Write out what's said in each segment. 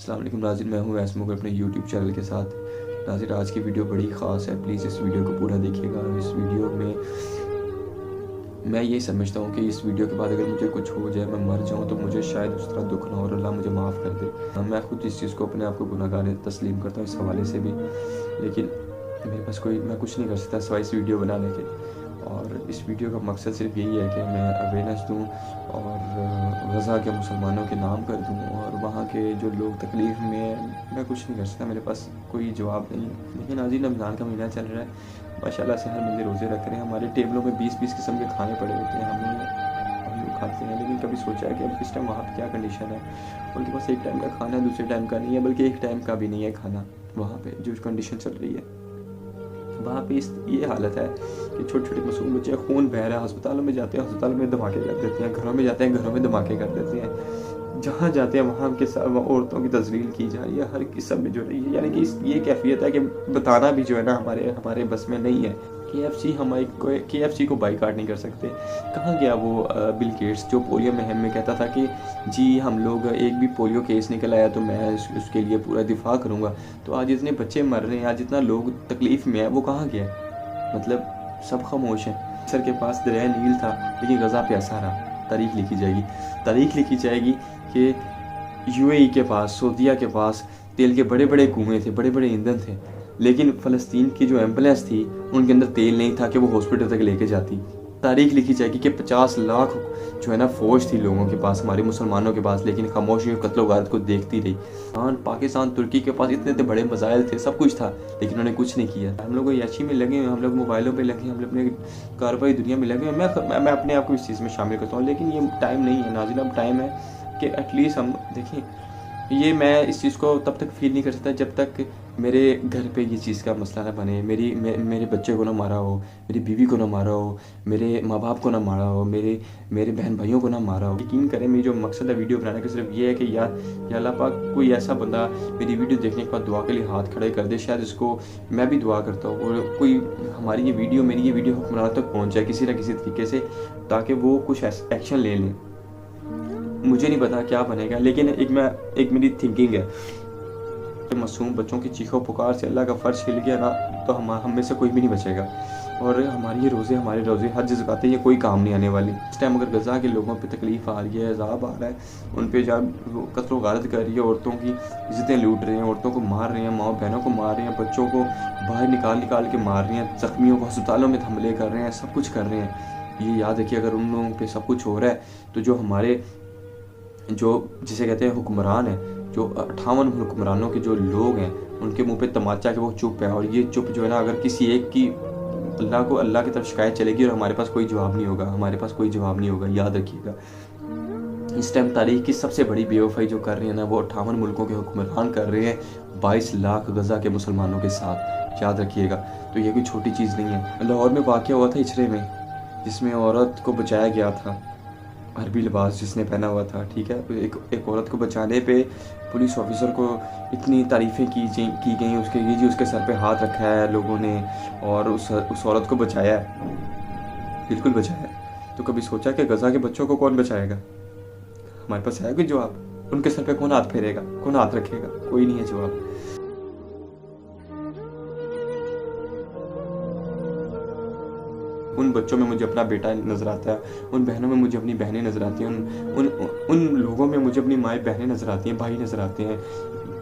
अस्सलाम वालेकुम नाज़रीन, मैं हूँ वैस मुग़ल अपने यूट्यूब चैनल के साथ। नाज़रीन, आज की वीडियो बड़ी ख़ास है, प्लीज़ इस वीडियो को पूरा देखिएगा। इस वीडियो में मैं ये समझता हूँ कि इस वीडियो के बाद अगर मुझे कुछ हो जाए, मैं मर जाऊँ, तो मुझे शायद उस तरह दुख ना हो और अल्लाह मुझे माफ़ कर दे। मैं खुद इस चीज़ को अपने आप को गुनहगार तस्लीम करता हूँ इस हवाले से भी, लेकिन मेरे पास मैं कुछ नहीं कर सकता सिवाय इस वीडियो बनाने के। और इस वीडियो का मकसद सिर्फ यही है कि मैं अवेयरनेस दूँ और गज़ा के मुसलमानों के नाम कर दूँ, और वहाँ के जो लोग तकलीफ़ में हैं, मैं कुछ नहीं कर सकता, मेरे पास कोई जवाब नहीं है। लेकिन नाज़रीन, रमज़ान का महीना चल रहा है, माशाल्लाह से हर बंदे रोज़े रख रहे हैं। हमारे टेबलों में 20-20 किस्म के खाने पड़े होते हैं, हम लोग खाते हैं। लेकिन कभी सोचा है कि अब इस टाइम वहाँ पर क्या कंडीशन है? उनके पास एक टाइम का खाना है, दूसरे टाइम का नहीं है, बल्कि एक टाइम का भी नहीं है खाना। वहाँ पे जो कंडीशन चल रही है, वहाँ पे ये हालत है कि छोटे-छोटे मासूम बच्चे, खून बह रहा है, अस्पतालों में जाते हैं, अस्पतालों में धमाके कर देते हैं, घरों में जाते हैं, घरों में धमाके कर देते हैं। जहाँ जाते हैं वहाँ के औरतों की तज़लील की जा रही है, हर किस्म में जो रही है। यानी कि ये कैफ़ियत है कि बताना भी जो है ना हमारे बस में नहीं है। KFC को बाइकआउट नहीं कर सकते। कहाँ गया वो बिल गेट्स जो पोलियो मुहिम में कहता था कि जी हम लोग एक भी पोलियो केस निकल आया तो मैं उसके लिए पूरा दिफा करूँगा। तो आज इतने बच्चे मर रहे हैं, आज इतना लोग तकलीफ़ में है, वो कहाँ गया? मतलब सब खामोश हैं। सर के पास दरिया नील था, लेकिन गज़ा प्यासा रहा। तारीख़ लिखी जाएगी कि UAE के पास, सऊदीया के पास तेल के बड़े-बड़े कुएँ थे, बड़े-बड़े ईंधन थे, लेकिन फ़लस्तीन की जो एम्बुलेंस थी, उनके अंदर तेल नहीं था कि वो हॉस्पिटल तक लेके जाती। तारीख़ लिखी जाएगी कि 50 लाख जो है ना फ़ौज थी लोगों के पास, हमारे मुसलमानों के पास, लेकिन खामोशी और कत्ल-ओ-गारत को देखती रही। पाकिस्तान, तुर्की के पास इतने बड़े मज़ाइल थे, सब कुछ था, लेकिन उन्होंने कुछ नहीं किया। हम लोग याशी में लगे हुए, हम लोग मोबाइलों पे लगे हैं, हम लोग अपने कारोबारी दुनिया में लगे हुए हैं। मैं अपने आप को इस चीज़ में शामिल करता हूँ, लेकिन ये टाइम नहीं है नाज़रीन। अब टाइम है कि एटलीस्ट हम देखें। ये मैं इस चीज़ को तब तक फ़ील नहीं कर सकता जब तक मेरे घर पे ये चीज़ का मसला ना बने, मेरे बच्चे को ना मारा हो, मेरी बीवी को ना मारा हो, मेरे माँ बाप को ना मारा हो, मेरे बहन भाइयों को ना मारा हो। यकीन करें, मेरी जो मकसद है वीडियो बनाने का सिर्फ ये है कि या अल्लाह पाक कोई ऐसा बंदा मेरी वीडियो देखने के बाद दुआ के लिए हाथ खड़े कर दे, शायद इसको मैं भी दुआ करता हूँ और कोई मेरी ये वीडियो हुक्मरानों तक पहुँच जाए किसी न किसी तरीके से, ताकि वो कुछ एक्शन ले लें। मुझे नहीं पता क्या बनेगा, लेकिन एक मेरी थिंकिंग है, मासूम बच्चों की चीखों पुकार से अल्लाह का फ़र्श हिल गया ना, तो हम में से कोई भी नहीं बचेगा। और हमारे रोज़े हज ज़कातें ये कोई काम नहीं आने वाली। इस टाइम अगर गज़ा के लोगों पे तकलीफ़ आ रही है, अज़ाब आ रहा है, उन पे जब कत्ल गारत कर रही है, औरतों की इज़्ज़तें लूट रहे हैं, औरतों को मार रहे हैं, माँ बहनों को मार रहे हैं, बच्चों को बाहर निकाल के मार रहे हैं, ज़ख्मियों को अस्पतालों में हमले कर रहे हैं, सब कुछ कर रहे हैं। ये याद रखिए, अगर उन लोगों पे सब कुछ हो रहा है, तो जो जिसे कहते हैं हुक्मरान है, जो 58 हुक्मरानों के जो लोग हैं, उनके मुंह पे तमाचा कि वो चुप है। और ये चुप जो है ना, अगर किसी एक की अल्लाह की तरफ शिकायत चलेगी और हमारे पास कोई जवाब नहीं होगा, याद रखिएगा। इस टाइम तारीख की सबसे बड़ी बेवफाई जो कर रहे हैं ना, वो 58 मुल्कों के हुक्मरान कर रहे हैं 22 लाख गज़ा के मुसलमानों के साथ, याद रखिएगा। तो ये कोई छोटी चीज़ नहीं है। लाहौर में वाक़या हुआ था इचरे में, जिसमें औरत को बचाया गया था, अरबी लिबास जिसने पहना हुआ था, ठीक है। एक औरत को बचाने पे पुलिस ऑफिसर को इतनी तारीफ़ें की गई उसके सर पे हाथ रखा है लोगों ने और उस औरत को बचाया है, बिल्कुल बचाया है। तो कभी सोचा कि गज़ा के बच्चों को कौन बचाएगा? हमारे पास है कोई जवाब? उनके सर पे कौन हाथ फेरेगा, कौन हाथ रखेगा? कोई नहीं है जवाब। उन बच्चों में मुझे अपना बेटा नज़र आता है, उन बहनों में मुझे अपनी बहनें नज़र आती हैं, उन लोगों में मुझे अपनी माएँ बहनें नज़र आती हैं, भाई नज़र आते हैं।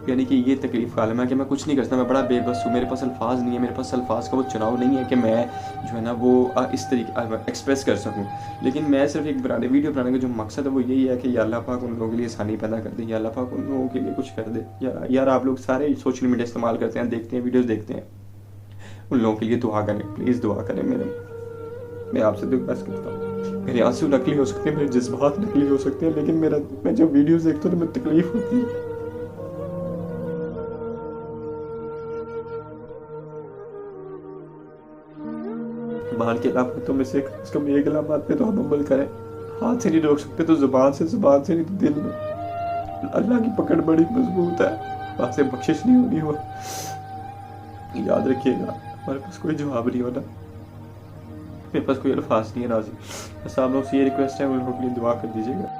यानी कि ये तकलीफ़ का आलम है कि मैं कुछ नहीं कर सकता, मैं बड़ा बेबस हूँ, मेरे पास अल्फाज नहीं है, मेरे पास अल्फाज का वो चुनाव नहीं है कि मैं जो है ना वो इस तरीके एक्सप्रेस कर सकूँ। लेकिन मैं सिर्फ एक वीडियो बनाने का जो मकसद है वो यही है कि या अल्लाह पाक उन लोगों के लिए आसानी पैदा कर दे, या अल्लाह पाक उन लोगों के लिए कुछ कर दे। यार आप लोग सारे सोशल मीडिया इस्तेमाल करते हैं, देखते हैं, वीडियोज़ देखते हैं, उन लोगों के लिए दुआ करें, प्लीज़ दुआ करें। मैं आपसे रिक्वेस्ट करता हूँ। मेरे आंसू नकली हो सकते हैं, मेरे जज्बात नकली हो सकते हैं, लेकिन मैं जब वीडियोस देखता हूँ तो मुझे तकलीफ होती है। बाहर के इलाकों में से इसको ये इकलामात पे तो हम अमल करें। हाथ से नहीं रोक सकते तो जुबान से नहीं तो दिल में। अल्लाह की पकड़ बड़ी मजबूत है, वहाँ से बख्शिश नहीं होनी हो। याद रखिएगा, हमारे पास कोई जवाब नहीं होना, मेरे पास कोई अल्फाज नहीं है नाज़रीन। बस आप लोग से ये रिक्वेस्ट है, उन लोगों के लिए दुआ कर दीजिएगा।